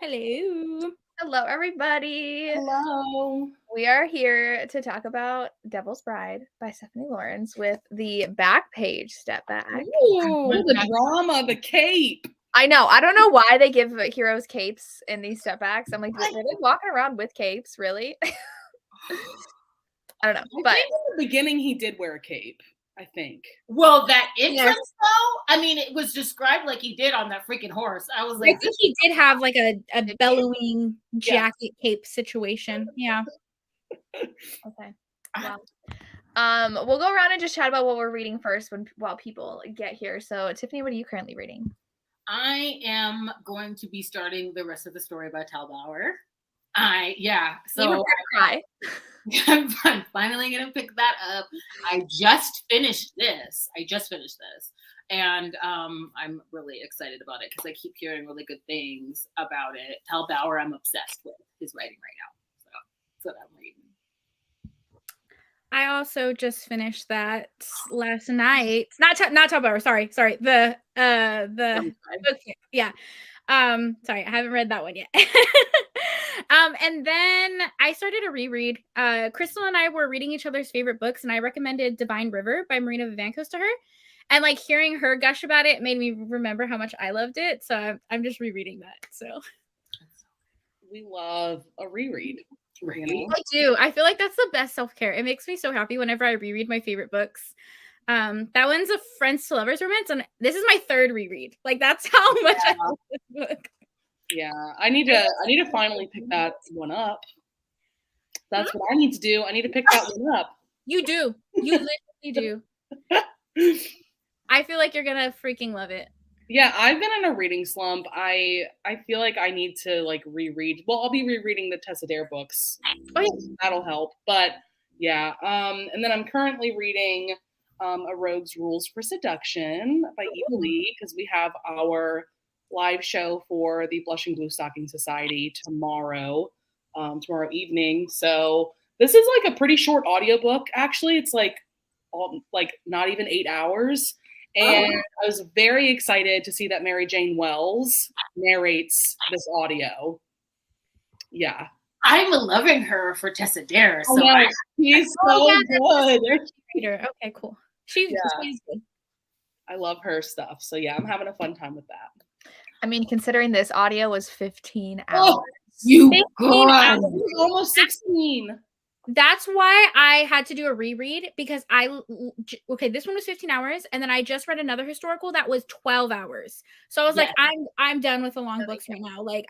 Hello. Hello, everybody. Hello. We are here to talk about Devil's Bride by Stephanie Lawrence with the back page step back. Ooh, the drama, the cape. I know. I don't know why they give heroes capes in these step backs. I'm like, were they walking around with capes? Really? I don't know. I think in the beginning he did wear a cape. I think. Well, that entrance though, I mean, it was described like he did on that freaking horse. I was like, I think he did have like a bellowing jacket cape situation. Yeah. Okay. Well, we'll go around and just chat about what we're reading first while people get here. So, Tiffany, what are you currently reading? I am going to be starting the rest of the story by Tal Bauer. So you were gonna cry. I'm finally gonna pick that up. I just finished this, and I'm really excited about it because I keep hearing really good things about it. Tal Bauer, I'm obsessed with his writing right now, so that's what I'm reading. I also just finished that last night. Not Tal Bauer. Sorry. The book. Yeah. Sorry, I haven't read that one yet. And then I started a reread. Crystal and I were reading each other's favorite books, and I recommended Divine River by Marina Vivancos to her. And like hearing her gush about it made me remember how much I loved it. So I'm just rereading that. So we love a reread. You know? I do. I feel like that's the best self-care. It makes me so happy whenever I reread my favorite books. That one's a Friends to Lovers romance, and this is my third reread. Like that's how much I love this book. Yeah, I need to finally pick that one up. That's what I need to do. I need to pick that one up. You do. You literally do. I feel like you're gonna freaking love it. Yeah, I've been in a reading slump. I feel like I need to like reread. Well, I'll be rereading the Tessa Dare books. Oh, yeah. That'll help. But yeah, and then I'm currently reading A Rogue's Rules for Seduction by Eva Lee because we have our live show for the Blushing Blue Stocking Society tomorrow evening. So this is like a pretty short audiobook. Actually, it's like not even 8 hours. And I was very excited to see that Mary Jane Wells narrates this audio. Yeah. I'm loving her for Tessa Dare. So she's so good. Okay, cool. She's good. I love her stuff. So yeah, I'm having a fun time with that. I mean, considering this audio was 15 hours. Oh, you 15 hours. Almost 16. That's why I had to do a reread because this one was 15 hours and then I just read another historical that was 12 hours. So I was like, I'm done with the long books right now. Like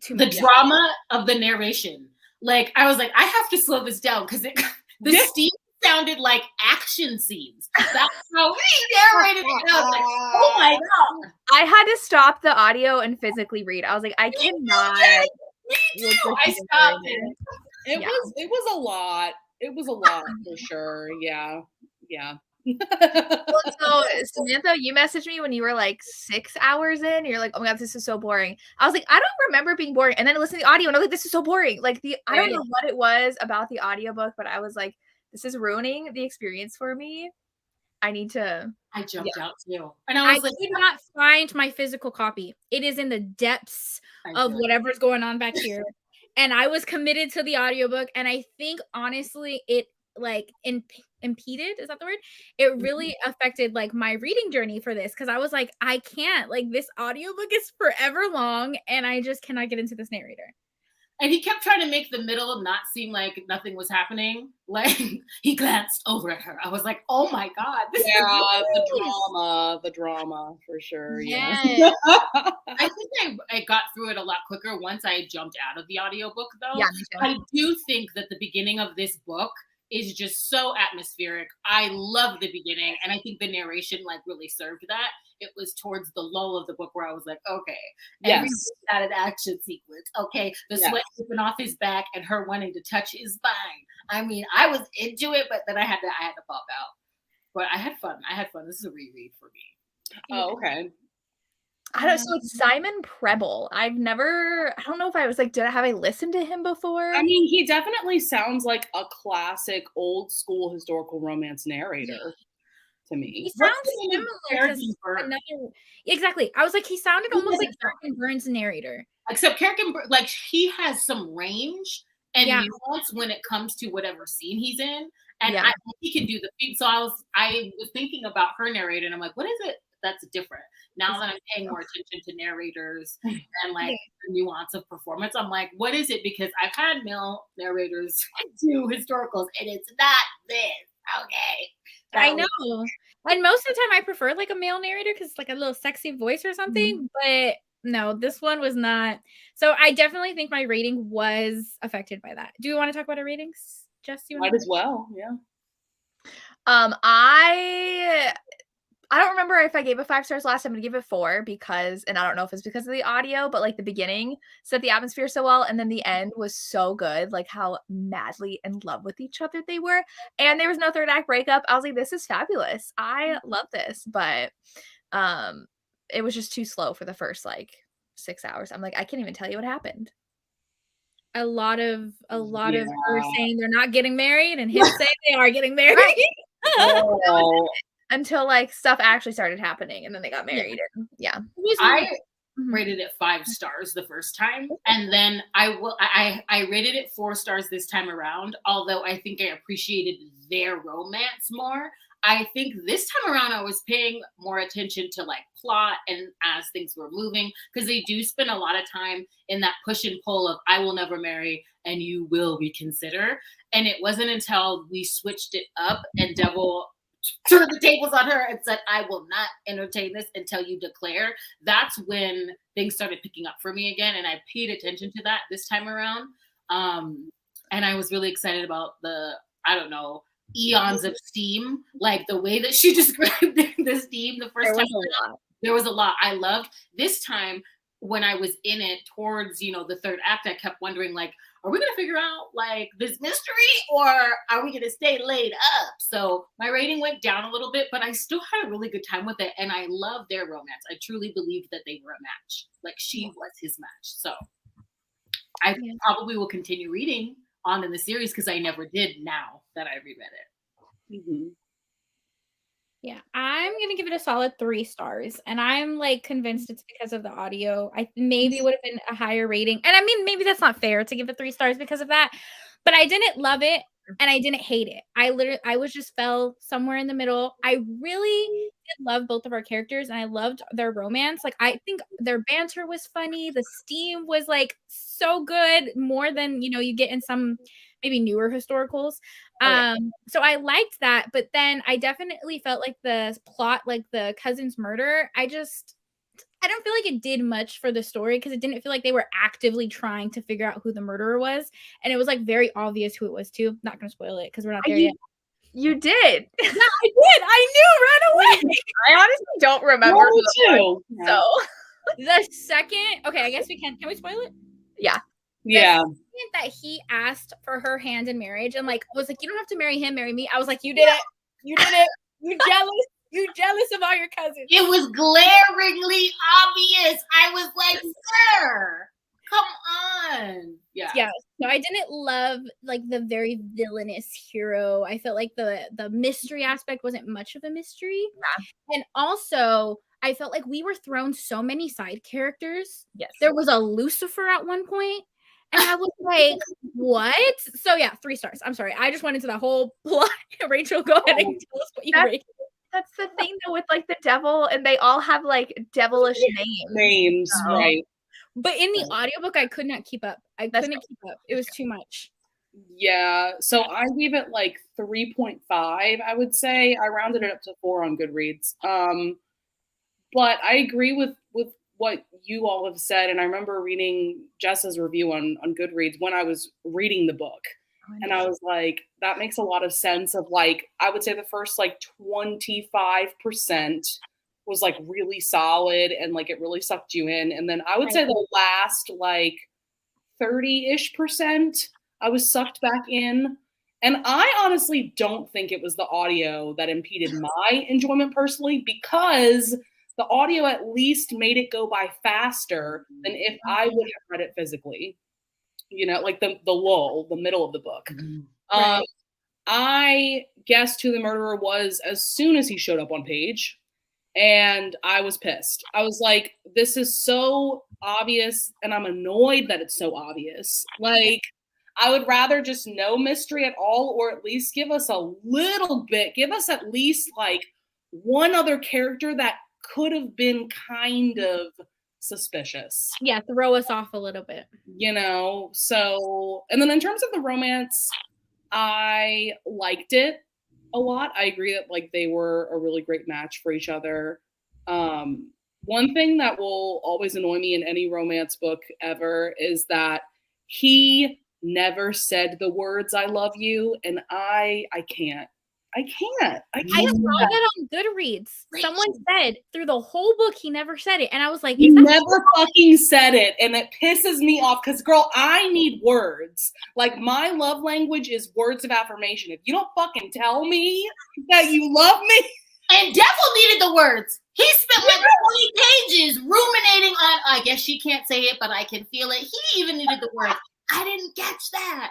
the drama of the narration. Like I was like, I have to slow this down because steam sounded like action scenes. That's how he narrated it. I was like, oh my God. I had to stop the audio and physically read. I was like, I cannot. Me too. I stopped it. It was a lot. It was a lot for sure. Yeah. Well, so Samantha, you messaged me when you were like 6 hours in. You're like, oh my God, this is so boring. I was like, I don't remember being boring. And then I listened to the audio and I was like, this is so boring. Like I don't know what it was about the audiobook, but I was like, this is ruining the experience for me. I jumped out too. And I was like, did not find my physical copy. It is in the depths of whatever's going on back here. And I was committed to the audiobook. And I think honestly, it like impeded, is that the word? It really affected like my reading journey for this. Cause I was like, I can't, like this audiobook is forever long and I just cannot get into this narrator. And he kept trying to make the middle not seem like nothing was happening. Like he glanced over at her. I was like, oh my God. The drama for sure. Yeah. I think I got through it a lot quicker once I jumped out of the audiobook though. Yeah, I do think that the beginning of this book is just so atmospheric. I love the beginning. And I think the narration like really served that. It was towards the lull of the book where I was like, okay, everything got an action sequence. Okay, the sweat dripping off his back and her wanting to touch his spine. I mean, I was into it, but then I had to pop out. But I had fun. This is a reread for me. Oh, okay. I don't know. So it's Simon Preble. I don't know if I was like, have I listened to him before? I mean, he definitely sounds like a classic old school historical romance narrator. to me. He sounds What's similar to another. Exactly. I was like, he sounded almost like Kirk Burns' narrator. Except like he has some range and Yeah. nuance when it comes to whatever scene he's in, and Yeah. he can do the thing. So I was thinking about her narrator, and I'm like, what is it that's different? Now that I'm paying more attention to narrators and like the nuance of performance, I'm like, what is it? Because I've had male narrators do historicals, and it's not this. Okay. I know. And most of the time I prefer like a male narrator because it's like a little sexy voice or something. But no, this one was not. So I definitely think my rating was affected by that. Do you want to talk about our ratings? Jess, you Might as well, yeah. I don't remember if I gave it 5 stars last time. I'm gonna give it 4 because, and I don't know if it's because of the audio, but like the beginning set the atmosphere so well, and then the end was so good, like how madly in love with each other they were, and there was no third act breakup. I was like, this is fabulous. I love this, but it was just too slow for the first like 6 hours. I'm like, I can't even tell you what happened. A lot of her saying they're not getting married and him saying they are getting married. Until like stuff actually started happening, and then they got married. I rated it 5 stars the first time, and then I rated it 4 stars this time around. Although I think I appreciated their romance more. I think this time around I was paying more attention to like plot and as things were moving, because they do spend a lot of time in that push and pull of I will never marry and you will reconsider. And it wasn't until we switched it up and Devil turned the tables on her and said, I will not entertain this until you declare. That's when things started picking up for me again. And I paid attention to that this time around. And I was really excited about the, I don't know, eons of steam, like the way that she described the steam the first time. There was a lot. I loved this time when I was in it towards, the third act. I kept wondering, like, are we going to figure out like this mystery, or are we going to stay laid up? So my rating went down a little bit, but I still had a really good time with it. And I love their romance. I truly believed that they were a match. Like she was his match. So I probably will continue reading on in the series because I never did now that I reread it. Mm-hmm. Yeah, I'm gonna give it a solid 3 stars, and I'm like convinced it's because of the audio. I maybe would have been a higher rating, and I mean maybe that's not fair to give it 3 stars because of that, but I didn't love it and I didn't hate it. I was just fell somewhere in the middle. I really did love both of our characters, and I loved their romance. Like I think their banter was funny. The steam was like so good, more than you get in some maybe newer historicals. So I liked that, but then I definitely felt like the plot, like the cousin's murder, I don't feel like it did much for the story because it didn't feel like they were actively trying to figure out who the murderer was, and it was like very obvious who it was too. Not gonna spoil it because we're not there yet. You did. Yeah, I did. I knew right away. I honestly don't remember. Too. So the second, okay, I guess we can we spoil it? Yeah. Yeah. That he asked for her hand in marriage and like was like, you don't have to marry him, marry me. I was like, you did it. You did it. You jealous. You jealous of all your cousins. It was glaringly obvious. I was like, sir, come on. Yeah. So I didn't love like the very villainous hero. I felt like the mystery aspect wasn't much of a mystery. Yeah. And also I felt like we were thrown so many side characters. Yes. There was a Lucifer at one point. And I was like, what? So yeah, 3 stars. I'm sorry. I just went into that whole plot. Rachel, go ahead and tell us what you rate. That's the thing though with like the devil, and they all have like devilish names, right? But in the audiobook, I could not keep up. I couldn't keep up. It was too much. Yeah. So I gave it like 3.5, I would say. I rounded it up to 4 on Goodreads. But I agree with what you all have said. And I remember reading Jess's review on Goodreads when I was reading the book. And I was like, that makes a lot of sense of like, I would say the first like 25% was like really solid and like it really sucked you in. And then I would say the last like 30-ish%, I was sucked back in. And I honestly don't think it was the audio that impeded my enjoyment personally, because the audio at least made it go by faster than if I would have read it physically. Like the lull, the middle of the book. Right. I guessed who the murderer was as soon as he showed up on page, and I was pissed. I was like, this is so obvious, and I'm annoyed that it's so obvious. Like, I would rather just no mystery at all, or at least give us a little bit, give us at least like one other character that could have been kind of suspicious. Yeah, throw us off a little bit. You know, so, and then in terms of the romance, I liked it a lot. I agree that like they were a really great match for each other. One thing that will always annoy me in any romance book ever is that he never said the words "I love you," and I can't. I I saw that on Goodreads. Someone said through the whole book he never said it, and I was like, he never fucking said it, and it pisses me off because, girl, I need words. Like, my love language is words of affirmation. If you don't fucking tell me that you love me, and Devil needed the words. He spent like 20 pages ruminating on. I guess she can't say it, but I can feel it. He even needed the words. I didn't catch that.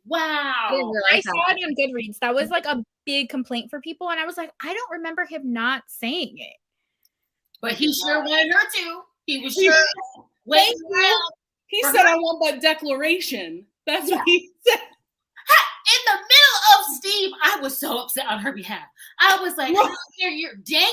Wow. I saw it on Goodreads. That was like a big complaint for people, and I was like, I don't remember him not saying it. But he sure wanted her to. He was sure waiting around. He said, I want that declaration. That's what he said. In the middle of steam, I was so upset on her behalf. I was like, you're dangling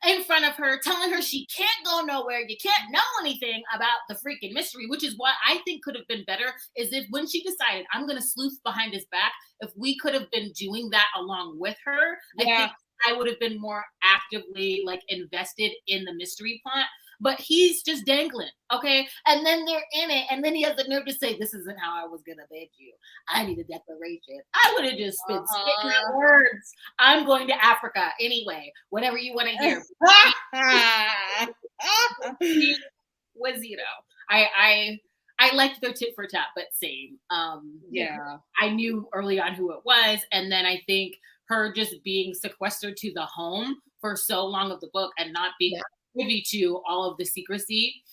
in front of her, telling her she can't go nowhere. You can't know anything about the freaking mystery, which is what I think could have been better, is if when she decided, I'm going to sleuth behind his back, if we could have been doing that along with her, I think I would have been more actively like invested in the mystery plot. But he's just dangling, okay? And then they're in it, and then he has the nerve to say, this isn't how I was gonna beg you. I need a declaration. I would have just been spitting out words. I'm going to Africa anyway, whatever you want to hear. He was, you know, I liked their tit for tat, but same. I knew early on who it was, and then I think her just being sequestered to the home for so long of the book and not being privy to all of the secrecy,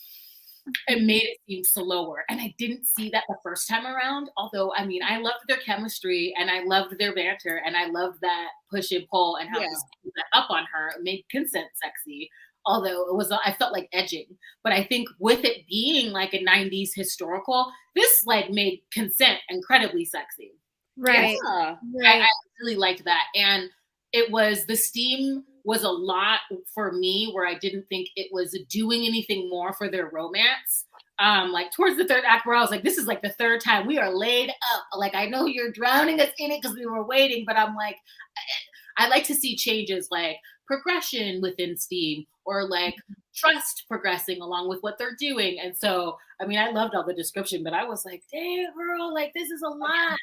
it made it seem slower. And I didn't see that the first time around. Although, I mean, I loved their chemistry and I loved their banter and I loved that push and pull and how he that up on her. It made consent sexy. Although it was, I felt like edging. But I think with it being like a 90s historical, this like made consent incredibly sexy. Right. Yeah. I really liked that. And it was, the steam was a lot for me where I didn't think it was doing anything more for their romance. Like towards the third act where I was like, this is like the third time we are laid up. Like, I know you're drowning us in it because we were waiting, but I'm like, I like to see changes like progression within steam or like trust progressing along with what they're doing. And so, I mean, I loved all the description, but I was like, damn girl, like this is a lot.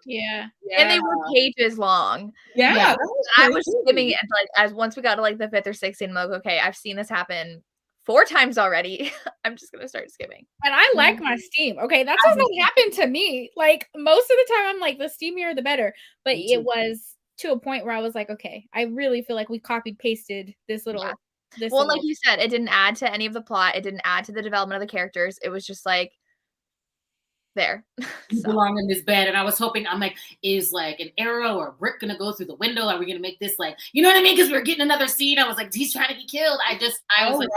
Yeah. And they were pages long. Yeah. I was skimming it like as once we got to like the 5th or 6th, and I'm like, okay, I've seen this happen 4 times already. I'm just gonna start skimming. And I like my steam. Okay, that's what happened to me. Like most of the time I'm like, the steamier the better. But it was to a point where I was like, okay, I really feel like we copied pasted this little like you said, it didn't add to any of the plot, it didn't add to the development of the characters. It was just like there. You belong in this bed. And I was hoping, I'm like, is like an arrow or a brick gonna go through the window? Are we gonna make this like, you know what I mean? Because we're getting another scene. I was like, he's trying to be killed. I was like,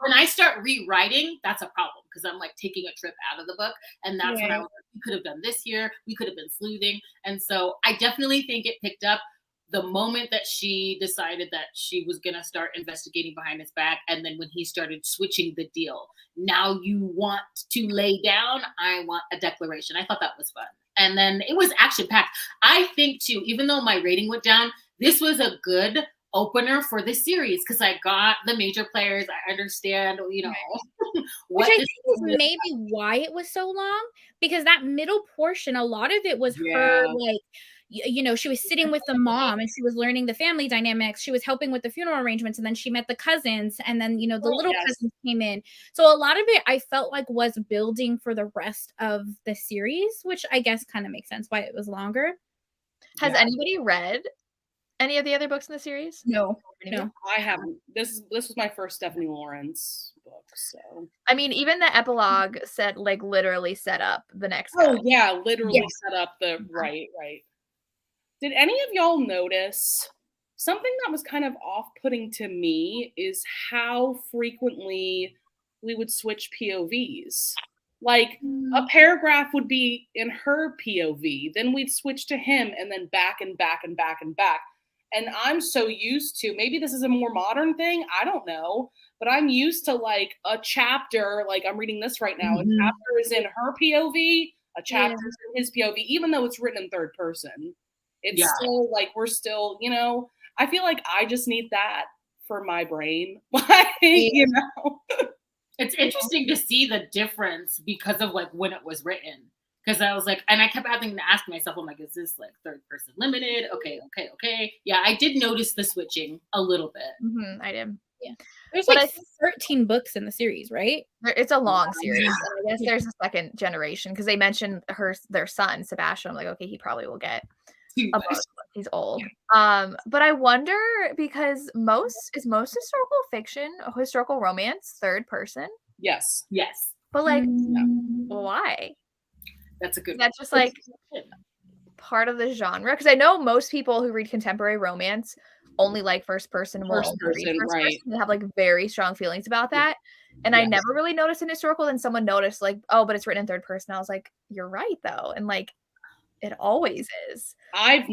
when I start rewriting, that's a problem because I'm like taking a trip out of the book. And that's when I was like, we could have done this here. We could have been sleuthing. And so I definitely think it picked up the moment that she decided that she was going to start investigating behind his back. And then when he started switching the deal, now you want to lay down, I want a declaration. I thought that was fun. And then it was action packed. I think too, even though my rating went down, this was a good opener for the series because I got the major players. I understand, you know, which I think is maybe why it was so long, because that middle portion, a lot of it was her like, you know, she was sitting with the mom and she was learning the family dynamics. She was helping with the funeral arrangements, and then she met the cousins, and then, you know, the little cousins came in. So a lot of it I felt like was building for the rest of the series, which I guess kind of makes sense why it was longer. Has anybody read any of the other books in the series? No, I haven't. This was my first Stephanie Lawrence book. So I mean, even the epilogue said like literally set up the next guy. Literally set up the right. Did any of y'all notice something that was kind of off-putting to me is how frequently we would switch POVs. Like a paragraph would be in her POV, then we'd switch to him and then back and back and back and back. And I'm so used to, maybe this is a more modern thing, I don't know, but I'm used to like a chapter, like I'm reading this right now, a chapter is in her POV, a chapter is in his POV, even though it's written in third person. It's still like, we're still, you know, I feel like I just need that for my brain. Like, you know. It's interesting to see the difference because of like when it was written. Because I was like, and I kept having to ask myself, I'm like, is this like third person limited? Okay. Yeah, I did notice the switching a little bit. I did. Yeah. There's like 13 books in the series, right? It's a long series. And I guess there's a second generation because they mentioned their son, Sebastian. I'm like, okay, he probably will get a book. He's old. But I wonder because most historical fiction, historical romance, third person. Yes. But like, why? That's a good. That's just like part of the genre. Because I know most people who read contemporary romance only like first person. First person. They have like very strong feelings about that. And I never really noticed in historical. Then someone noticed like, oh, but it's written in third person. I was like, you're right though, and like. It always is. I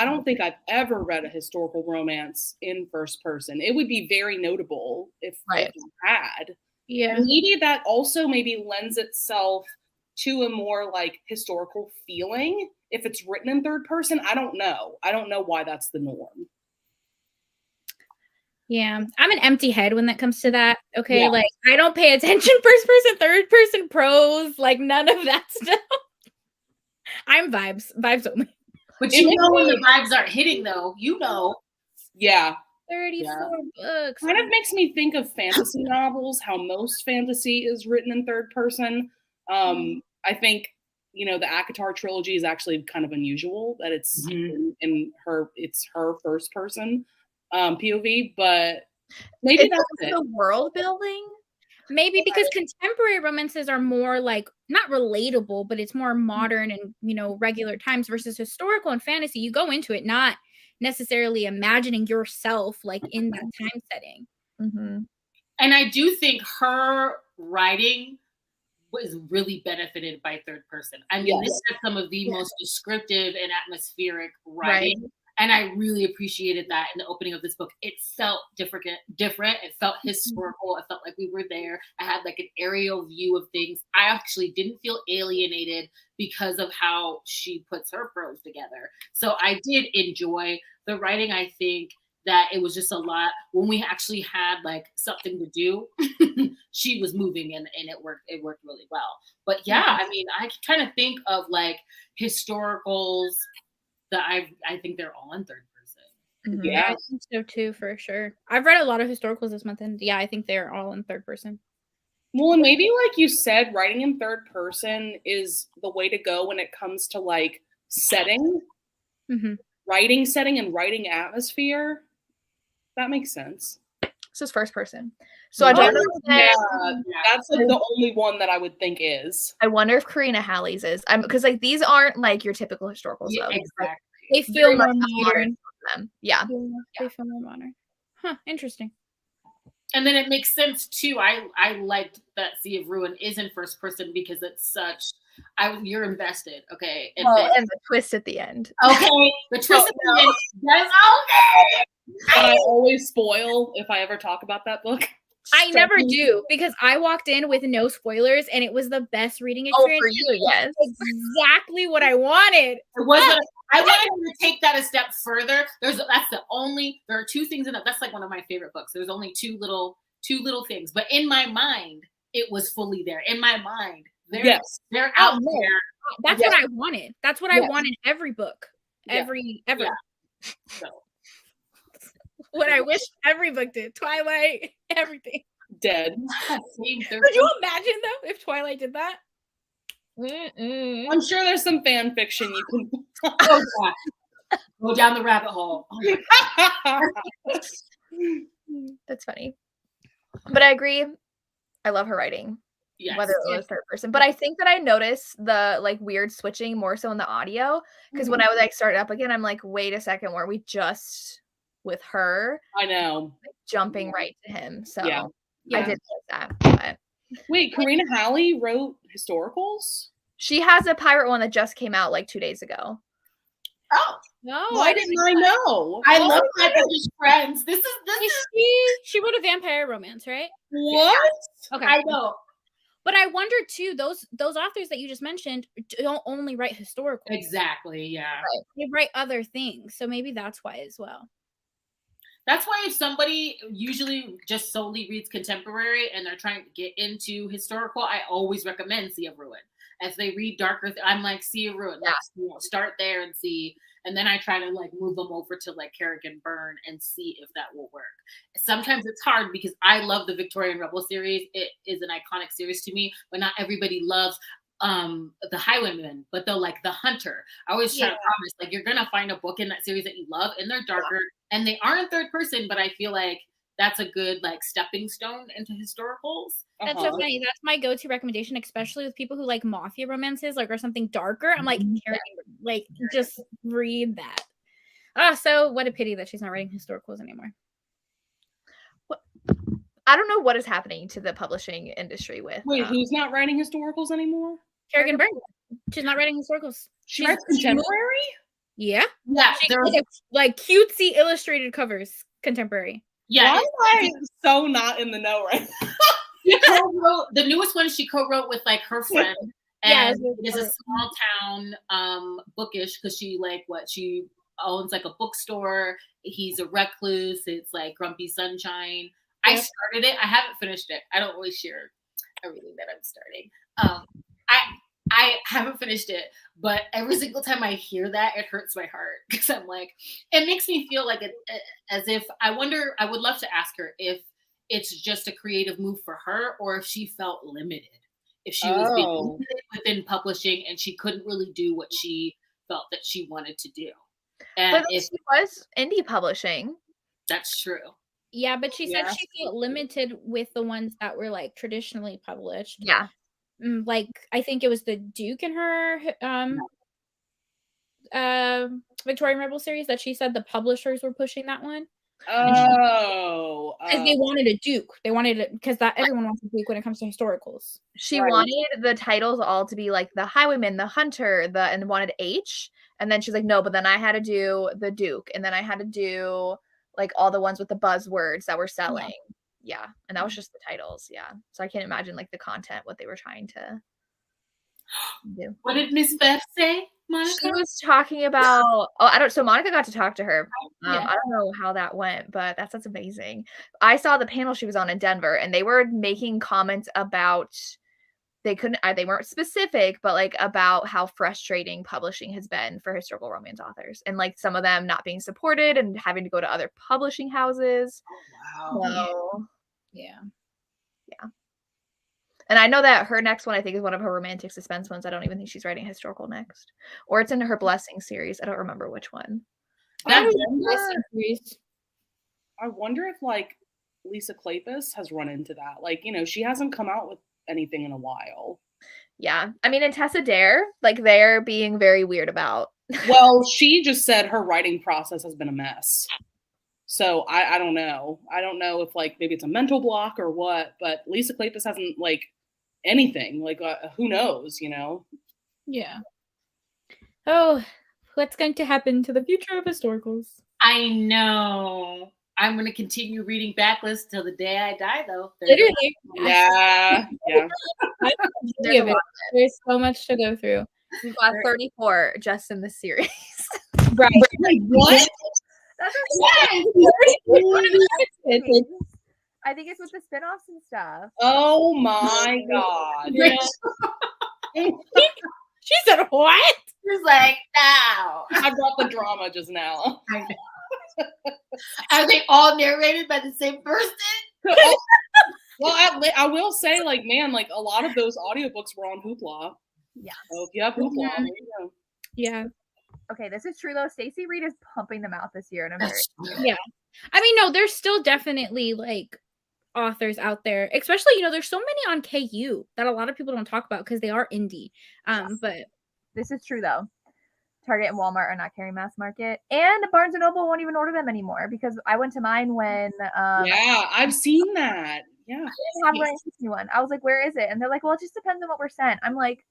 don't think I've ever read a historical romance in first person. It would be very notable if you had. Yeah. Maybe that also maybe lends itself to a more like historical feeling if it's written in third person. I don't know. I don't know why that's the norm. Yeah. I'm an empty head when that comes to that. Okay. Like I don't pay attention first person, third person, prose, like none of that stuff. I'm vibes only. But you know when the vibes aren't hitting though, you know. Yeah. 34 books. Kind of makes me think of fantasy novels, how most fantasy is written in third person. I think, you know, the ACOTAR trilogy is actually kind of unusual that it's it's her first person POV, but maybe that's the world building. Maybe because contemporary romances are more like not relatable, but it's more modern and, you know, regular times versus historical and fantasy. You go into it not necessarily imagining yourself like in that time setting. And I do think her writing was really benefited by third person. I mean, this is some of the most descriptive and atmospheric writing. Right. And I really appreciated that in the opening of this book. It felt different. It felt historical. It felt like we were there. I had like an aerial view of things. I actually didn't feel alienated because of how she puts her prose together. So I did enjoy the writing. I think that it was just a lot. When we actually had like something to do, she was moving and it worked really well. But yeah, I mean, I kind of think of like historicals that I think they're all in third person. Yeah, I think so too, for sure. I've read a lot of historicals this month, and yeah, I think they're all in third person. Well, and maybe like you said, writing in third person is the way to go when it comes to like setting, writing setting, and writing atmosphere. That makes sense. This is first person. So I don't know. That's like the only one that I would think is. I wonder if Karina Hallie's is. Because like these aren't like your typical historical stuff. Exactly. They feel more modern. Yeah. They feel more modern. Huh. Interesting. And then it makes sense too. I liked that Sea of Ruin is in first person because it's such. You're invested, okay? And the twist at the end. Okay, the twist at the end. That's okay. I always spoil if I ever talk about that book. I never do because I walked in with no spoilers and it was the best reading experience. Oh, for you, yes. Exactly what I wanted. It wasn't. I wanted to take that a step further. There are two things in it. That's like one of my favorite books. There's only two little things, but in my mind, it was fully there. In my mind, they're out there. That's what I wanted. That's what I wanted. Every book, ever. Yeah. So. What I wish every book did. Twilight, everything. Dead. Could you imagine though if Twilight did that? I'm sure there's some fan fiction you can go down the rabbit hole. That's funny. But I agree. I love her writing. Yes. whether it was third person. But I think that I noticed the like weird switching more so in the audio because when I would like start up again, I'm like, wait a second, were we just with her? I know. Like, jumping right to him. So Yeah. I did notice that. But Wait, Karina Halley wrote historicals? she has a pirate one that just came out like 2 days ago. Oh, No, Why didn't I know? I love my British friends. This is she wrote a vampire romance, right? What? Okay. I know. But I wonder too, those authors that you just mentioned don't only write historical. Exactly. Yeah. They write other things. So maybe that's why as well. That's why if somebody usually just solely reads contemporary and they're trying to get into historical, I always recommend See a Ruin. As they read darker, I'm like, See a Ruin. Yeah. Like, start there and see. And then I try to like move them over to like Kerrigan Byrne and see if that will work. Sometimes it's hard because I love the Victorian Rebel series. It is an iconic series to me, but not everybody loves the Highwaymen, but they'll like the Hunter. I always try to promise, like, you're gonna find a book in that series that you love, and they're darker, and they are in third person, but I feel like that's a good like stepping stone into historicals. That's so funny. That's my go-to recommendation, especially with people who like mafia romances, like or something darker. I'm like, like just read that. So what a pity that she's not writing historicals anymore. I don't know what is happening to the publishing industry with. Wait, who's not writing historicals anymore? Kerrigan Byrne. She's not writing historicals. She writes contemporary? Yeah. Yeah. There's like cutesy illustrated covers, contemporary. Yeah. Why am I so not in the know right now? She co-wrote the newest one. She co-wrote with like her friend, and it is a small town bookish because she she owns like a bookstore. He's a recluse. It's like Grumpy Sunshine. I started it. I haven't finished it. I don't always share everything that I'm starting. I haven't finished it, but every single time I hear that, it hurts my heart because I'm like, it makes me feel like as if I would love to ask her if it's just a creative move for her or if she felt limited, if she was being limited within publishing and she couldn't really do what she felt that she wanted to do. And but if she was indie publishing, that's true. Yeah, but she said she felt limited with the ones that were like traditionally published. Yeah. Like I think it was the Duke in her Victorian Rebel series that she said the publishers were pushing that one. Oh, because they wanted a Duke. They wanted it because that everyone wants a Duke when it comes to historicals. She wanted the titles all to be like the Highwayman, the Hunter, and wanted H. And then she's like, no, but then I had to do the Duke, and then I had to do like all the ones with the buzzwords that were selling. Yeah. And that was just the titles. Yeah. So I can't imagine like the content, what they were trying to do. What did Miss Beth say, Monica? She was talking about, so Monica got to talk to her. I don't know how that went, but that's amazing. I saw the panel she was on in Denver, and they were making comments about, they weren't specific, but like about how frustrating publishing has been for historical romance authors, and like some of them not being supported and having to go to other publishing houses. Oh, wow. So, yeah. And I know that her next one, I think, is one of her romantic suspense ones. I don't even think she's writing historical next, or it's in her Blessing series. I don't remember which one. I wonder if like Lisa Kleypas has run into that. Like, she hasn't come out with anything in a while. Yeah. I mean, in Tessa Dare, like they're being very weird about. Well, she just said her writing process has been a mess. So I don't know. I don't know if like maybe it's a mental block or what, but Lisa Kleypas hasn't like anything. Like who knows, Yeah. Oh, what's going to happen to the future of historicals? I know. I'm going to continue reading Backlist till the day I die, though. Literally. Yeah. There's so much to go through. We've got 34 just in the series. Right. Like, what? That's I think it's with the spinoffs and stuff. Oh my God. She said what? She's like, no. I brought the drama just now. I know. Are they all narrated by the same person? Well, I will say, like, man, like a lot of those audiobooks were on Hoopla. Yeah. So if you have Hoopla, there you go. Yeah. Okay, this is true though. Stacey Reed is pumping them out this year, and I'm very Yeah. I mean, no, there's still definitely like authors out there, especially, there's so many on KU that a lot of people don't talk about because they are indie. But this is true though. Target and Walmart are not carrying mass market, and Barnes and Noble won't even order them anymore because I went to mine when yeah, I've seen that. Yeah, I didn't have a new one. I was like, where is it? And they're like, well, it just depends on what we're sent. I'm like,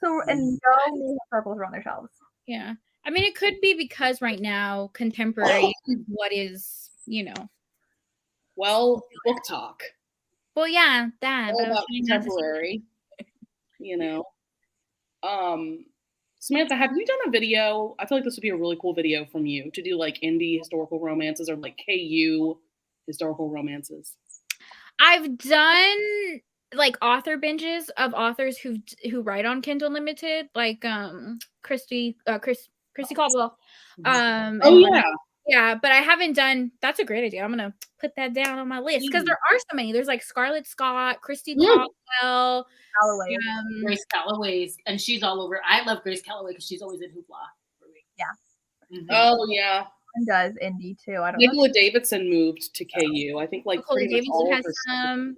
so, and no new historicals are on their shelves. Yeah, I mean, it could be because right now contemporary is what is, Well, book talk. Well, yeah, that. All about contemporary. Samantha, have you done a video? I feel like this would be a really cool video from you to do like indie historical romances or like KU historical romances. I've done like author binges of authors who write on Kindle Unlimited, like Christy Caldwell. Yeah, but I haven't done. That's a great idea. I'm gonna put that down on my list because there are so many. There's like Scarlett Scott, Christy Caldwell, Grace Calloway's, and she's all over. I love Grace Calloway because she's always in Hoopla for me. Yeah. Mm-hmm. Oh yeah. Does indie too. I don't Nicola Davidson moved to KU. I think like Nicola Davidson has some.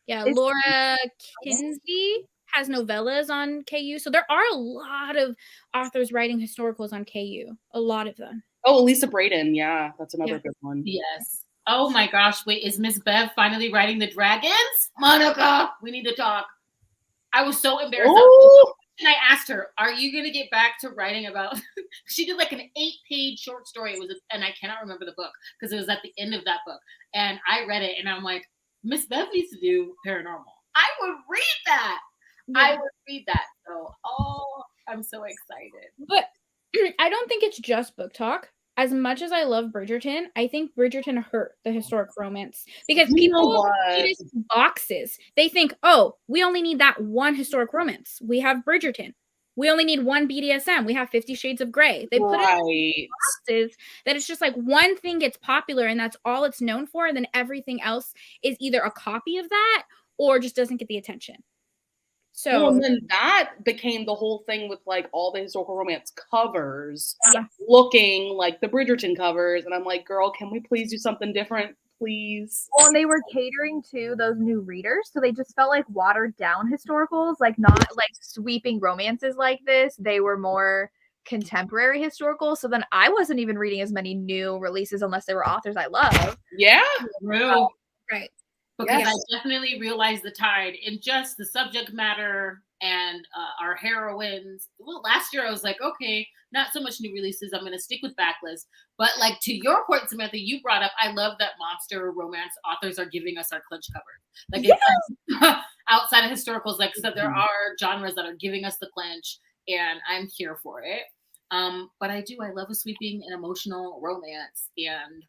Yeah, Laura Kinsey has novellas on KU. So there are a lot of authors writing historicals on KU. A lot of them. Oh, Elisa Braden. Yeah, that's another good one. Yes. Oh my gosh. Wait, is Miss Bev finally writing the dragons? Monica, we need to talk. I was so embarrassed. And I asked her, are you going to get back to writing about, she did like an 8-page short story. It was, and I cannot remember the book because it was at the end of that book. And I read it and I'm like, Miss Bev needs to do paranormal. I would read that. Yeah. I would read that. So, I'm so excited. But I don't think it's just book talk. As much as I love Bridgerton, I think Bridgerton hurt the historic romance because people put it in boxes. They think, oh, we only need that one historic romance. We have Bridgerton. We only need one BDSM. We have 50 Shades of Grey. They put it in boxes that it's just like one thing gets popular and that's all it's known for. And then everything else is either a copy of that or just doesn't get the attention. So and then that became the whole thing with like all the historical romance covers looking like the Bridgerton covers. And I'm like, girl, can we please do something different, please? Well, and they were catering to those new readers. So they just felt like watered down historicals, like not like sweeping romances like this. They were more contemporary historical. So then I wasn't even reading as many new releases unless they were authors I love. Yeah. Right. Because I definitely realized the tide in just the subject matter and our heroines. Well, last year I was like, okay, not so much new releases. I'm going to stick with backlist. But like to your point, Samantha, you brought up, I love that monster romance authors are giving us our clinch cover. Like outside of historicals, like so there are genres that are giving us the clinch, and I'm here for it. But I love a sweeping and emotional romance, and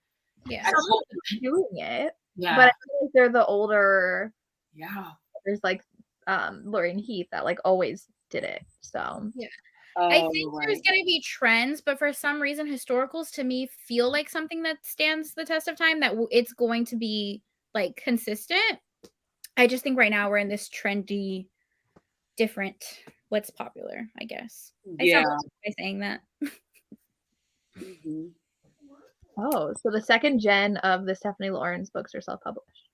doing it. Yeah, but I feel like they're the older. Yeah, there's like Lorraine Heath that like always did it. So I think there's going to be trends, but for some reason, historicals to me feel like something that stands the test of time. That it's going to be like consistent. I just think right now we're in this trendy, different. What's popular? I guess. I sound by saying that. Mm-hmm. Oh, so the second gen of the Stephanie Lawrence books are self-published.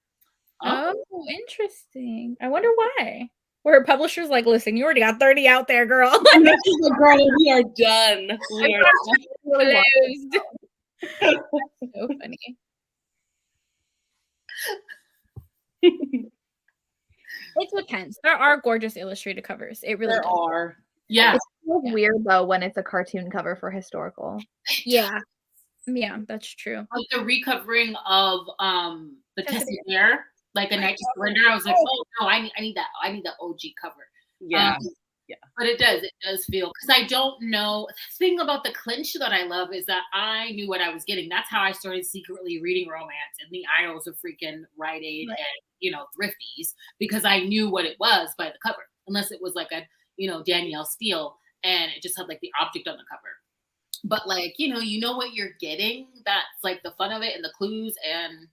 Oh, interesting. I wonder why. Where publishers like, listen, you already got 30 out there, girl. Girl, we are done. We are closed. So funny. It depends. There are gorgeous illustrated covers. It really are. Yeah. It's so weird though when it's a cartoon cover for historical. Yeah. Yeah, that's true. Like the recovering of the Tesseraire, like A Night to Surrender. I was like, oh no, I need that. I need the OG cover. Yeah. But it does feel, because I don't know. The thing about the clinch that I love is that I knew what I was getting. That's how I started secretly reading romance in the aisles of freaking Rite Aid and Thrifties, because I knew what it was by the cover, unless it was like a Danielle Steele and it just had like the object on the cover. But like, you know what you're getting. That's like the fun of it and the clues. And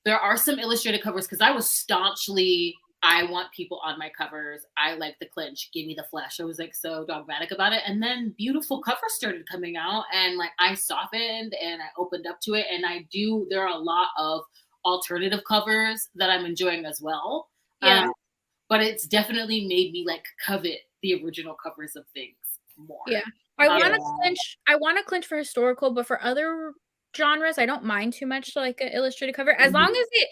there are some illustrated covers, because I was staunchly, I want people on my covers. I like the clinch. Give me the flesh. I was like so dogmatic about it. And then beautiful covers started coming out, and like I softened and I opened up to it. And there are a lot of alternative covers that I'm enjoying as well. Yeah. But it's definitely made me like covet the original covers of things more. Yeah. I want to clinch for historical, but for other genres, I don't mind too much like an illustrated cover as long as it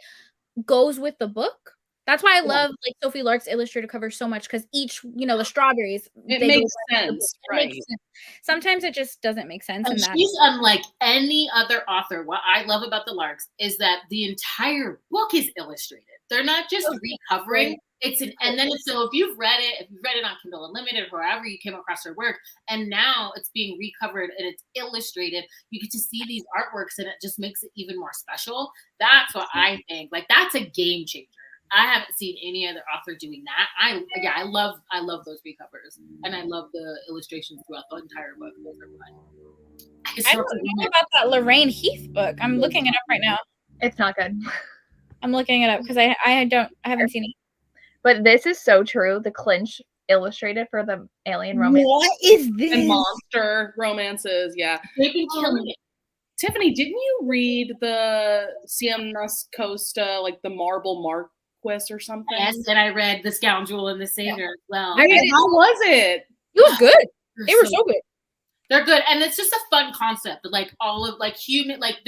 goes with the book. That's why I love like Sophie Lark's illustrated cover so much because each, the strawberries, it makes sense, right? Makes sense. Sometimes it just doesn't make sense. And she's unlike any other author. What I love about the Larks is that the entire book is illustrated. They're not just recovering. And then so if you've read it on Kindle Unlimited or wherever you came across her work, and now it's being recovered and it's illustrated, you get to see these artworks and it just makes it even more special. That's what I think. Like that's a game changer. I haven't seen any other author doing that. I love those recovers, and I love the illustrations throughout the entire book. Those are fun. I don't know about that Lorraine Heath book. I'm looking it up right now. It's not good. I'm looking it up because I haven't seen it. But this is so true. The clinch illustrated for the alien romance. What is this? And monster romances, yeah. They've been killing it. Tiffany, didn't you read the Siemnas Costa, like the Marble Marquis or something? Yes, and I read The Scoundrel and the Savior as well. How was it? It was good. They were so good. They're good, and it's just a fun concept. Like all of the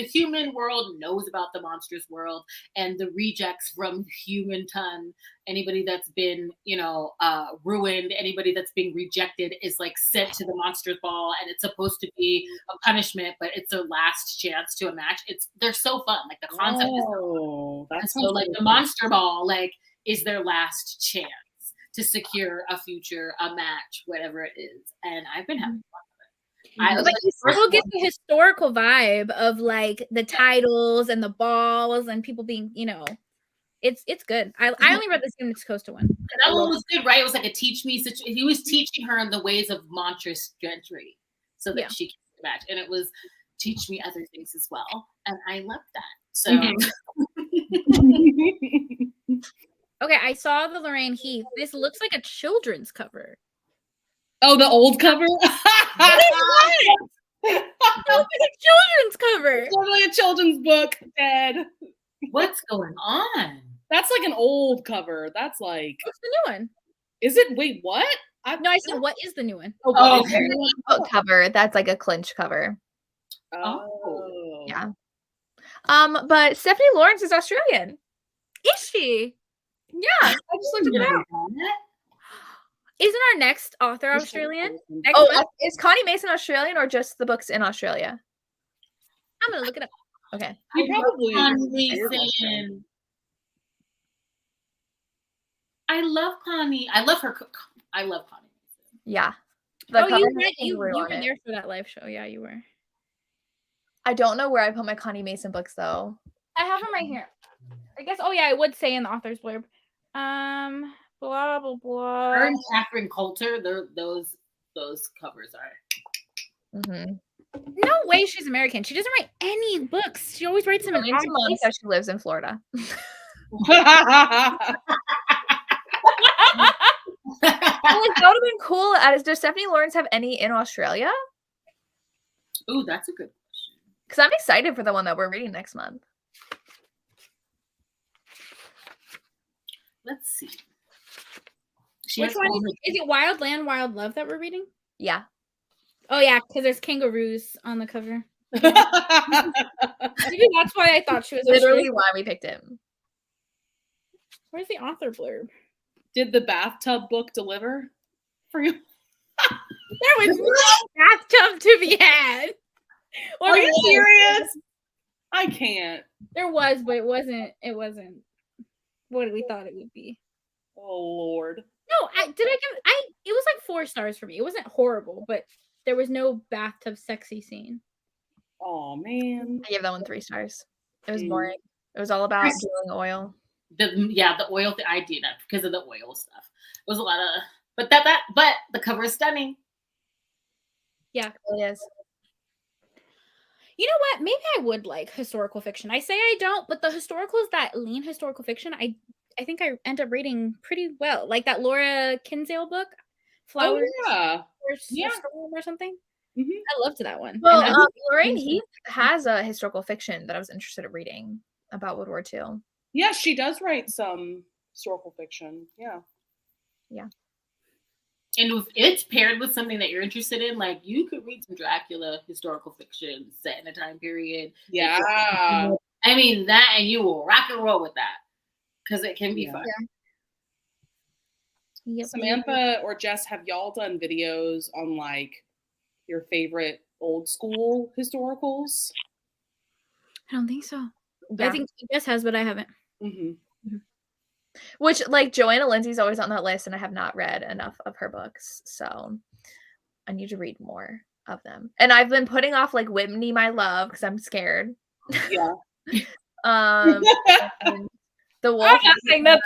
human world knows about the monstrous world, and the rejects from human ton. Anybody that's been, ruined, anybody that's being rejected is like sent to the monstrous ball, and it's supposed to be a punishment, but it's their last chance to a match. They're so fun. Like the concept is that's so like the monster ball, like is their last chance to secure a match, whatever it is. And I've been having fun. But you still get the historical vibe of like the titles and the balls and people being, it's good. I only read the Siemnas Costa one. That one was good, right? It was like a teach me situation. He was teaching her the ways of monstrous gentry so that she can match. And it was teach me other things as well. And I loved that. So okay, I saw the Lorraine Heath. This looks like a children's cover. Oh, the old cover? What is that? It's a children's cover. Totally a children's book, Dad. What's going on? That's like an old cover. That's like... What's the new one? Is it? Wait, what? No, I said, what is the new one? Book cover. That's like a clinch cover. Oh. Yeah. But Stephanie Lawrence is Australian. Is she? Yeah. I just looked at that. Isn't our next author Australian? Is Connie Mason Australian or just the books in Australia? I'm gonna look it up. Okay. He probably Mason. I love Connie. I love her. I love Connie Mason. Yeah. You were there for that live show. Yeah, you were. I don't know where I put my Connie Mason books though. I have them right here. I guess. Oh yeah, I would say in the author's blurb. Blah blah blah. Her and Catherine Coulter, those covers are. Mm-hmm. No way she's American. She doesn't write any books. She always writes them in Samantha says she lives in Florida. That That would have been cool. Does Stephanie Lawrence have any in Australia? Ooh, that's a good question. Because I'm excited for the one that we're reading next month. Let's see. Which one is it? Wild Land, Wild Love that we're reading? Yeah. Oh yeah, because there's kangaroos on the cover. Maybe that's why I thought she was literally why we picked it. Where's the author blurb? Did the bathtub book deliver for you? There was no bathtub to be had. Are you serious? I can't. There was, but it wasn't what we thought it would be. Oh Lord. No, it was like 4 stars for me. It wasn't horrible, but there was no bathtub sexy scene. Oh man. I gave that one 3 stars. It was boring. It was all about dealing oil. The oil thing, I did that because of the oil stuff. It was a lot of but the cover is stunning. Yeah. It is. You know what? Maybe I would like historical fiction. I say I don't, but the historicals that lean historical fiction, I think I end up reading pretty well. Like that Laura Kinsale book, Flowers or something. Mm-hmm. I loved that one. Well, Lorraine Heath has a historical fiction that I was interested in reading. about World War II. Yeah, she does write some historical fiction. Yeah. And if it's paired with something that you're interested in, like you could read some Dracula historical fiction set in a time period. Yeah. I mean that, and you will rock and roll with that because it can be fun. Yep. Samantha or Jess, have y'all done videos on like your favorite old school historicals? I don't think so. Yeah. I think Jess has, but I haven't. Which, like, Johanna Lindsey's always on that list, and I have not read enough of her books, so I need to read more of them. And I've been putting off, like, Whitney, My Love, because I'm scared. Yeah. and The Wolf. I'm not saying that.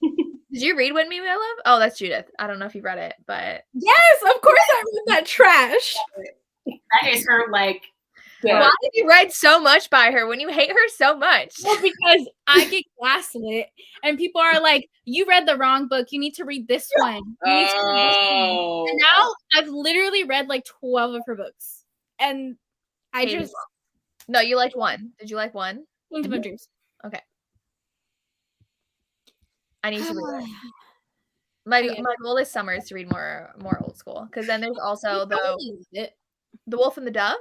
Did you read Whitney, My Love? Oh, that's Judith. I don't know if you read it, but Yes, of course I read that trash. That is her like. Why did you write so much by her when you hate her so much? Well, because I get gaslit, and people are like, "You read the wrong book. You need to read this one." You need to read this one. And now I've literally read like 12 of her books, and I just no. You liked one. Did you like one? Kingdom of Dreams. Okay. I need to read it. My goal this summer is to read more old school, because then there's also the Wolf and the Dove.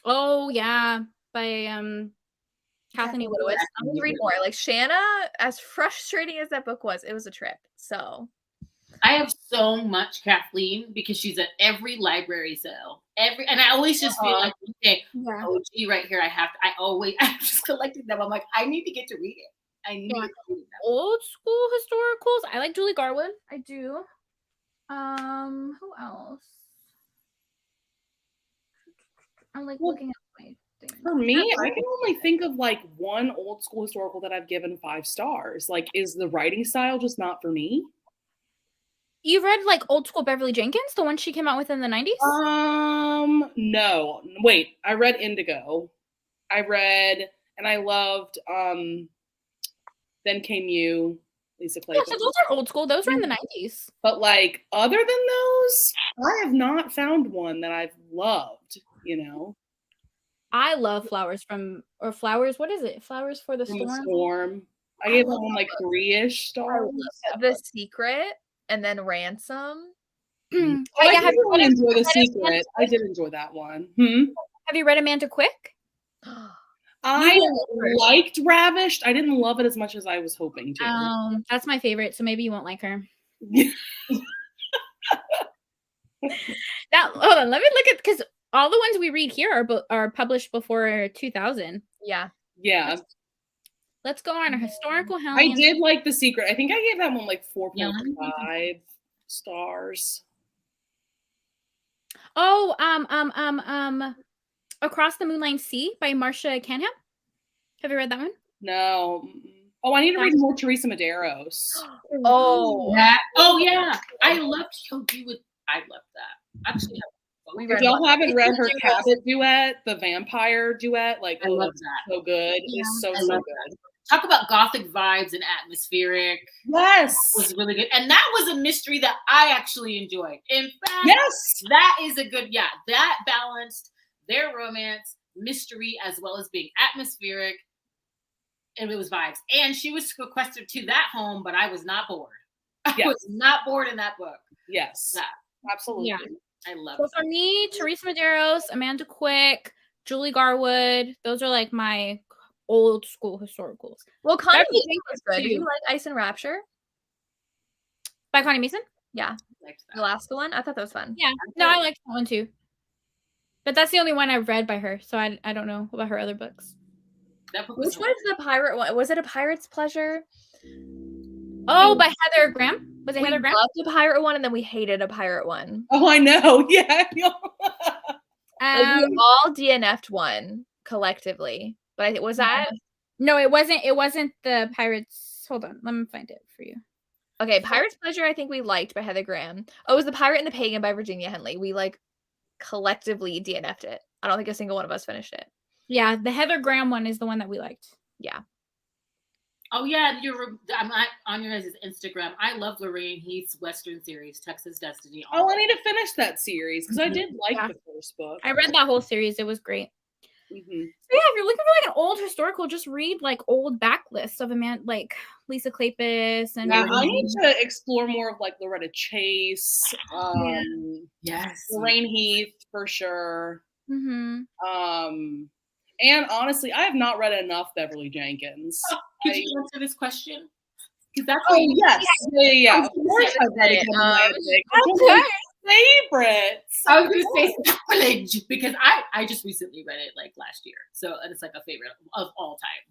Oh yeah, by Kathleen Woodowitz. I'm gonna read more. Like Shanna, as frustrating as that book was, it was a trip. So I have so much Kathleen because she's at every library sale. And I always just feel like, okay, OG right here. I'm just collecting them. I'm like, I need to get to read it. I need to read them. Old school historicals. I like Julie Garwood. I do. Who else? I'm like looking at my thing. For me, I can only think of like one old school historical that I've given 5 stars. Like, is the writing style just not for me? You read like old school Beverly Jenkins, the one she came out with in the 90s? No. Wait, I read Indigo. I loved Then Came You, Lisa Clayton. Yeah, so those are old school. Those were in the 90s. But like, other than those, I have not found one that I've loved, you know? I love Flowers, what is it? Flowers for the Storm? I gave that one like 3-ish stars. The Secret and then Ransom. I did enjoy The Secret. I did enjoy that one. Have you read Amanda Quick? I liked Ravished. I didn't love it as much as I was hoping to. That's my favorite, so maybe you won't like her. Now, hold on. Let me look at, because all the ones we read here are published before 2000. Yeah. Let's go on a historical Hellions. I did like The Secret. I think I gave that one like 4.5 stars. Oh, Across the Moonline Sea by Marcia Canham. Have you read that one? No. Oh, I need to read more Teresa Medeiros. Yeah. I loved I loved that. Actually, if y'all haven't read her Cabot duet, the vampire duet, like, I love that. So good. Yeah, It's so good. Talk about gothic vibes and atmospheric. Yes. It was really good. And that was a mystery that I actually enjoyed. In fact, yes, that is a good, that balanced their romance, mystery, as well as being atmospheric. And it was vibes. And she was sequestered to that home, but I was not bored. I was not bored in that book. Yes. Absolutely. Yeah. I love it. So for me, Teresa Medeiros, Amanda Quick, Julie Garwood, those are like my old school historicals. Well, Connie Mason was good. Did you like Ice and Rapture? By Connie Mason? Yeah. The last one? I thought that was fun. Yeah. No, I liked that one too. But that's the only one I've read by her, so I don't know about her other books. Which one is the pirate one? Was it A Pirate's Pleasure? Oh, by Heather Graham? Was it Heather Graham? We loved a pirate one, and then we hated a pirate one. Oh, I know. Yeah. We all DNF'd one collectively. But was that? No, it wasn't. It wasn't the Pirates. Hold on. Let me find it for you. Okay, Pirate's Pleasure, I think we liked by Heather Graham. Oh, it was The Pirate and the Pagan by Virginia Henley. We collectively DNF'd it. I don't think a single one of us finished it. Yeah, the Heather Graham one is the one that we liked. Yeah. Oh yeah, I'm not on your guys' Instagram. I love Lorraine Heath's Western series, Texas Destiny. I need to finish that series because I did like the first book. I read that whole series. It was great. So yeah, if you're looking for like an old historical, just read like old backlists of a man like Lisa Kleypas and Yeah, I need to explore more of like Loretta Chase, Yes, Lorraine Heath for sure. Mm-hmm. And honestly, I have not read enough Beverly Jenkins. Could you answer this question? Because that's yes, yeah. Of course, I've read it. Okay. Favorites. I was going to say Sacrilege because I just recently read it like last year, so it's like a favorite of all time.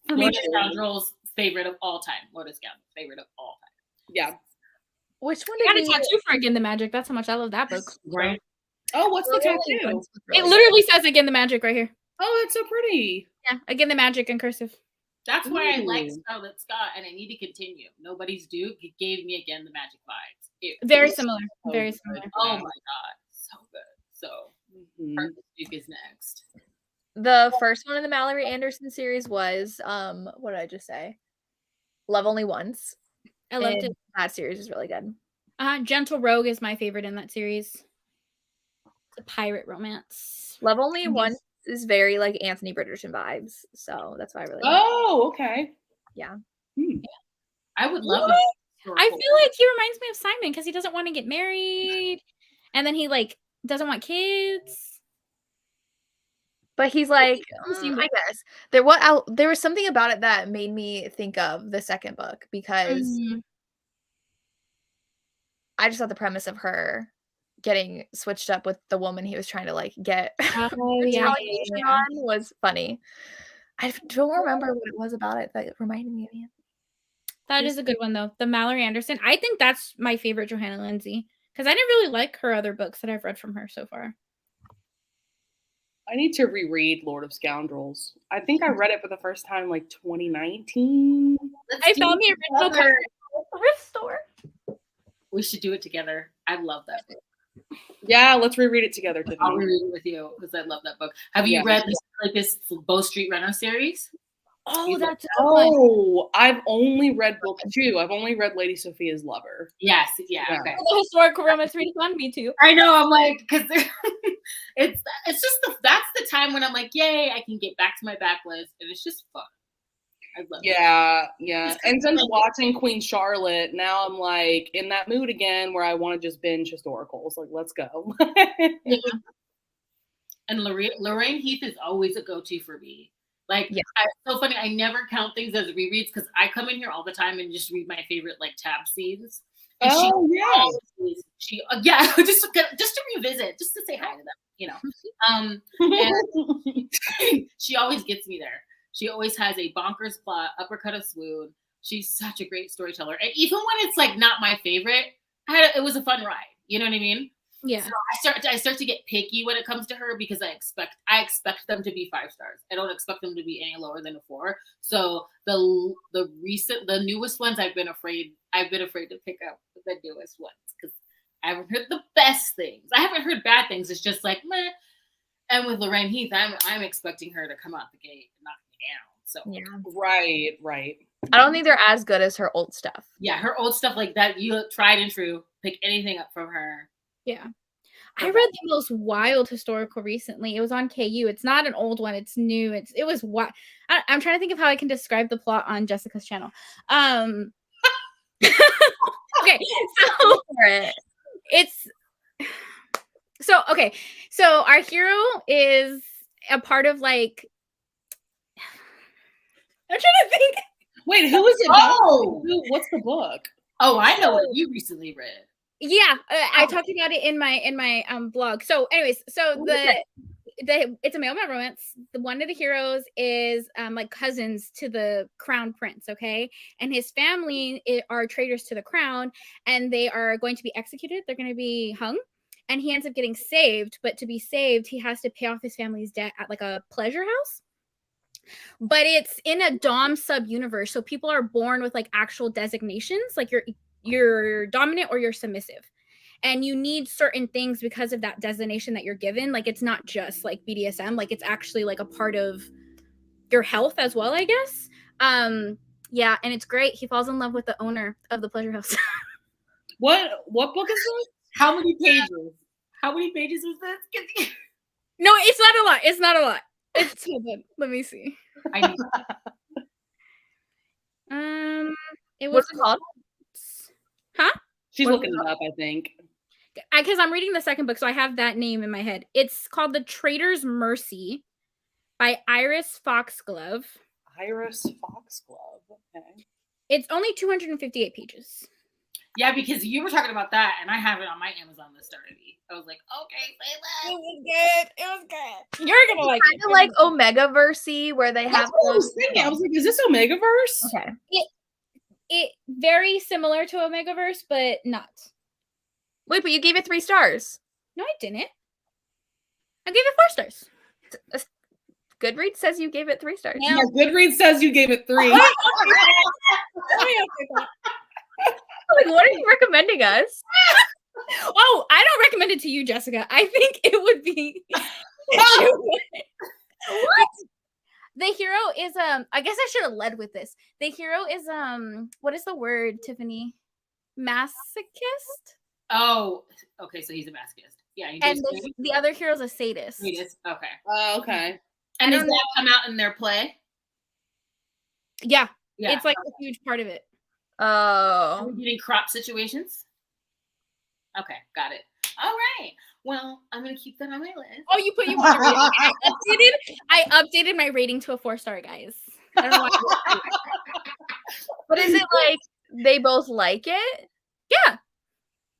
For me, Scoundrels favorite of all time. Lotus Scoundrels favorite of all time. Yeah. Which one I did got a tattoo for Again the Magic. That's how much I love that book. Right. Oh, what's the tattoo? It literally says Again the Magic right here. Oh, that's so pretty. Yeah, Again the Magic in cursive. That's why I like Scarlet Scott, and I need to continue. Nobody's Duke. It gave me Again the Magic vibes. Very similar. Very similar. Oh my god, so good. So, Duke is next. The first one in the Mallory Anderson series was what did I just say? Love Only Once. I loved it. That series is really good. Gentle Rogue is my favorite in that series. It's a pirate romance. Love Only Once is very like Anthony Bridgerton vibes, so that's why I really like it. Okay. Yeah. I would love it. I feel like he reminds me of Simon because he doesn't want to get married, and then he like doesn't want kids. But he's like, I guess there was something about it that made me think of the second book because I just thought the premise of her getting switched up with the woman he was trying to like get retaliation on was funny. I don't remember what it was about it that reminded me of him. That is a good one though. The Mallory Anderson. I think that's my favorite Johanna Lindsey because I didn't really like her other books that I've read from her so far. I need to reread Lord of Scoundrels. I think I read it for the first time like 2019. I found the original cover at the thrift store. We should do it together. I love that book. Yeah, let's reread it together, Tiffany. I'll reread it with you because I love that book. Have you read this Bow Street Renner series? Oh, that's I've only read book 2. I've only read Lady Sophia's Lover. Yes, yeah. Okay. The historical romance reading on me too. I know. I'm like, because it's just that's the time when I'm like, yay, I can get back to my backlist, and it's just fun. I love it. Yeah. And since watching Queen Charlotte, now I'm like in that mood again where I want to just binge historicals. Like, let's go. Yeah. And Lorraine Heath is always a go-to for me. Like, it's so funny. I never count things as rereads because I come in here all the time and just read my favorite like tab scenes. And she just to revisit, just to say hi to them, you know. And she always gets me there. She always has a bonkers plot, uppercut of swoon. She's such a great storyteller, and even when it's like not my favorite, it was a fun ride. You know what I mean? Yeah. So I start to get picky when it comes to her because I expect them to be 5 stars. I don't expect them to be any lower than a 4. So the newest ones I've been afraid to pick up the newest ones because I haven't heard the best things. I haven't heard bad things. It's just like meh. And with Lorraine Heath, I'm expecting her to come out the gate and knock me down. So right. I don't think they're as good as her old stuff. Yeah, her old stuff like that, you tried and true. Pick anything up from her. Yeah. I read the most wild historical recently. It was on KU. It's not an old one. It's new. It was what I'm trying to think of how I can describe the plot on Jessica's channel. Okay, so our hero is a part of like I'm trying to think. Wait, who is it? What's the book? Oh, I know what you recently read. Yeah, I talked about it in my blog. So, anyways, it's a male romance. One of the heroes is like cousins to the crown prince, okay, and his family are traitors to the crown, and they are going to be executed. They're going to be hung, and he ends up getting saved. But to be saved, he has to pay off his family's debt at like a pleasure house. But it's in a dom sub universe, so people are born with like actual designations, like you're dominant or you're submissive, and you need certain things because of that designation that you're given. Like it's not just like BDSM, like it's actually like a part of your health as well, I guess. Yeah, and it's great. He falls in love with the owner of the pleasure house. What book is this? How many pages? How many pages is this? No, it's not a lot. It's hold on, let me see. I need It was What's it called? Huh? She's What is looking it up, I think. Because I'm reading the second book, so I have that name in my head. It's called The Traitor's Mercy by Iris Foxglove. Iris Foxglove. Okay. It's only 258 pages. Yeah, because you were talking about that, and I have it on my Amazon list already. I was like, okay, say It that. was good. It was good. You're gonna like Kind of like Omegaversy, where they That's have what I was those. thinking. I was like, is this Omegaverse? Okay. it very similar to Omegaverse, but not. Wait, but you gave it 3 stars. No, I didn't. I gave it 4 stars. Goodreads says you gave it 3 stars. Yeah, Goodreads says you gave it 3. Let me update that. Like, what are you recommending us? Oh, I don't recommend it to you, Jessica. I think it would be. What? The hero is I guess I should have led with this. The hero is what is the word, Tiffany? Masochist? Oh, okay, so he's a masochist. Yeah, he And does the other hero is a sadist. sadist. Okay. Oh, okay. And I does don't that come out in their play? Yeah, Yeah. it's like a huge part of it. Are Oh. we getting crop situations? Okay, got it. All right. Well, I'm gonna keep that on my list. Oh, you want to read it? I updated my rating to a 4-star, guys. I don't know why. But is it like they both like it? Yeah.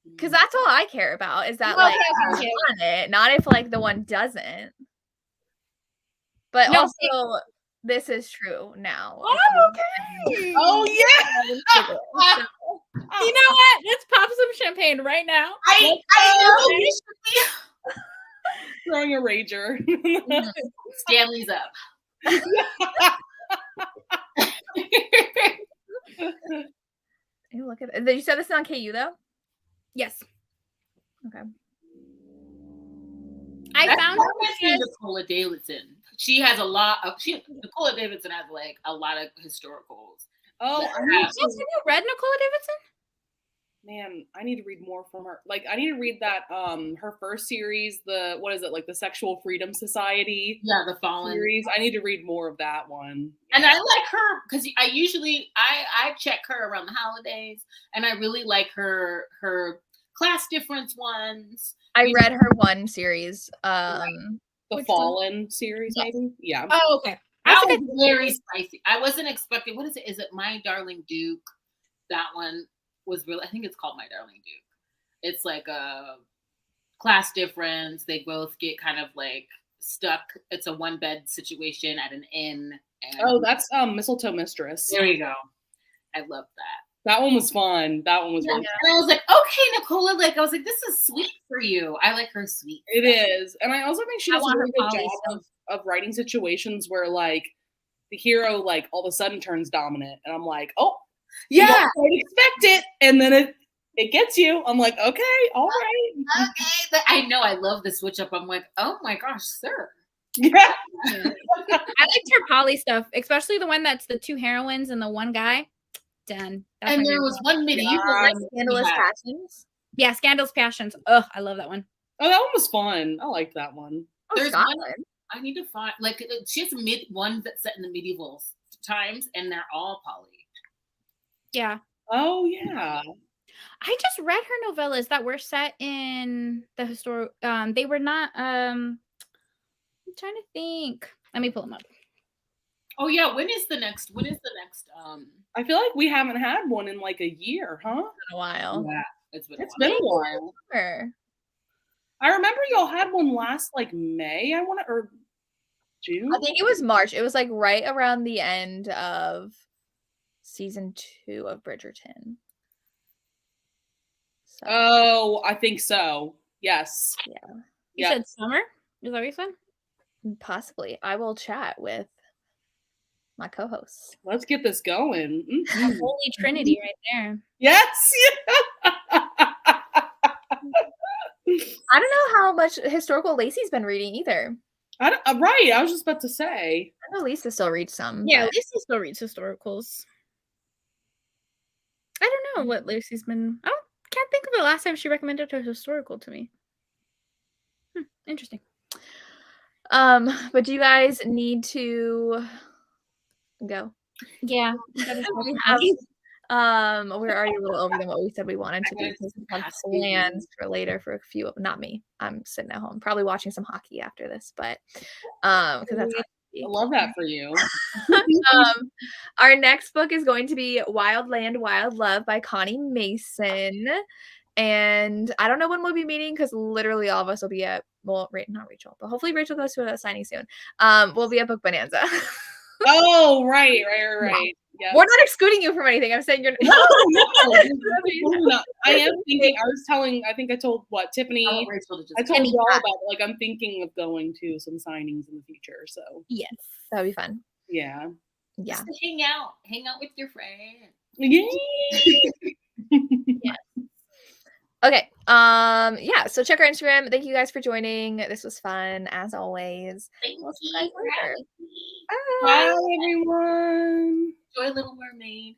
Because that's all I care about is that Okay, like okay. you want it, not if like the one doesn't. But No, also, this is true now. Oh, okay. Oh, yeah. You know what? Let's pop some champagne right now. I know you should Throwing a rager. be. Stanley's up. You look at it. You said this is on KU though? Yes. Okay. I That's found why I say Nicola Davidson. She has a lot of Nicola Davidson has like a lot of historicals. Oh, Yeah. I need Have you read Nicola Davidson? man, I need to read more from her. Like, I need to read that her first series, the what is it, like the Sexual Freedom Society Yeah, the Fallen series. I need to read more of that one. And I like her because I usually I check her around the holidays, and I really like her class difference ones. I read her one series. The Which Fallen series, Yes. maybe. Yeah. Oh, okay. That I was very spicy. I wasn't expecting. What is it? Is it My Darling Duke? That one was really. I think it's called My Darling Duke. It's like a class difference. They both get kind of like stuck. It's a 1-bed situation at an inn. And Oh, that's Mistletoe Mistress. there you go. I love that. That one was fun. That one was really And I was like, okay, Nicola. Like, I was like, this is sweet for you. I like her sweet. It is. And I also think she I does a want really her good poly job of writing situations where like the hero like all of a sudden turns dominant. And I'm like, oh, you Yeah. don't quite expect it. And then it gets you. I'm like, okay, all right. Okay. But I know I love the switch up. I'm like, oh my gosh, sir. Yeah. liked her poly stuff, especially the one that's the 2 heroines and the 1 guy. Done. That's And my there favorite. was one medieval Yeah. one. Scandalous Yeah. Passions. Yeah, Scandal's Passions. Ugh, I love that one. Oh, that one was fun. I liked that one. Oh, There's Scotland. I need to find like she has ones that's set in the medieval times, and they're all poly. Yeah. Oh yeah. I just read her novellas that were set in the historic they were not I'm trying to think. Let me pull them up. Oh yeah, when is the next? I feel like we haven't had one in like a year, huh? In a while. Yeah, it's been. It's been a while. Sure. I remember y'all had one last like May, or June. I think it was March. It was like right around the end of season 2 of Bridgerton. So, Oh, I think so. Yes. yeah, You Yeah. said summer? Is that what you said? possibly. I will chat with my co-hosts. Let's get this going. The Holy Trinity right there. Yes. I don't know how much historical Lacey's been reading either. Right. I was just about to say. I know Lisa still reads some. Yeah, but Lucy still reads historicals. I don't know what Lucy's been. I can't think of the last time she recommended a historical to me. Interesting. But do you guys need to go? Yeah. We we're already a little over than what we said we wanted to do because we have plans for later for a few. Not me. I'm sitting at home, probably watching some hockey after this, but because that's I love that for you. Our next book is going to be Wild Land, Wild Love by Connie Mason. And I don't know when we'll be meeting because literally all of us will be at, well, not Rachel, but hopefully Rachel goes to a signing soon. We'll be at Book Bonanza. Oh, right. Yeah. We're not excluding you from anything. I'm saying you're no. I am thinking. I think I told Tiffany. I told y'all about like I'm thinking of going to some signings in the future. So yes, that'd be fun. Yeah. Just to hang out with your friends. Yay! Yeah. Okay. Yeah. So check our Instagram. Thank you guys for joining. This was fun as always. We'll see you later. Bye everyone. Enjoy Little Mermaid.